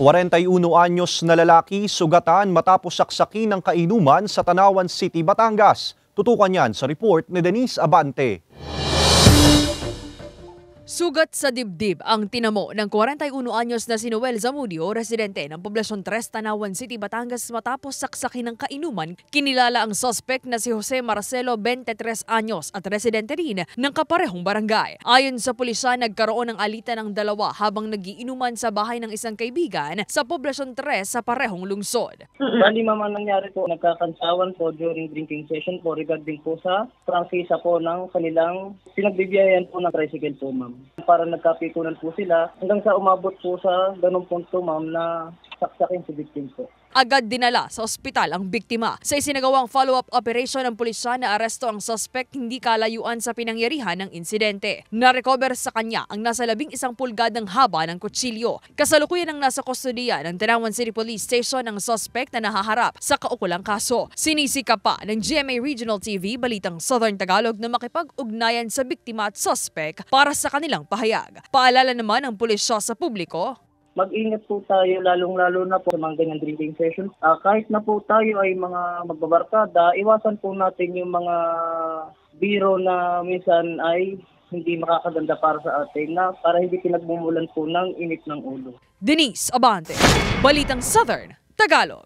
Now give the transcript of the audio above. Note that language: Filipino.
41 anyos na lalaki sugatan matapos saksakin ng kainuman sa Tanawan City, Batangas. Tutukan yan sa report ni Denise Abante. Sugat sa dibdib ang tinamo ng 41 anyos na si Noel Zamudio, residente ng Poblasyon 3, Tanawan City, Batangas matapos saksakin ng kainuman. Kinilala ang suspect na si Jose Marcelo, 23 anyos at residente rin ng kaparehong barangay. Ayon sa pulisya, nagkaroon ng alitan ng dalawa habang nagiinuman sa bahay ng isang kaibigan sa Poblasyon 3 sa parehong lungsod. Bali mama nangyari po, nagkakansawan po during drinking session po regarding po sa prangkisa po ng kanilang pinagbibiyayan po ng tricycle po, ma'am. Para nagkapikunan po sila hanggang sa umabot po sa ganung punto, ma'am, na saksakin si victim po. Agad dinala sa ospital ang biktima. Sa isinagawang follow-up operation ng pulisya na aresto ang suspect hindi kalayuan sa pinangyarihan ng insidente. Na-recover sa kanya ang nasa 11 pulgadang haba ng kutsilyo. Kasalukuyan ang nasa kustodiya ng Tanawan City Police Station ang suspect na nahaharap sa kaukulang kaso. Sinisika pa ng GMA Regional TV Balitang Southern Tagalog na makipag-ugnayan sa biktima at suspect para sa kanilang pahayag. Paalala naman ng pulisya sa publiko, Mag-ingat po tayo lalong-lalo na po sa mga ganyan drinking sessions. Kahit na po tayo ay mga magbabarkada, iwasan po natin yung mga biro na minsan ay hindi makakaganda para sa atin na para hindi pinagmumulan po ng init ng ulo. Denise Abante, Balitang Southern Tagalog.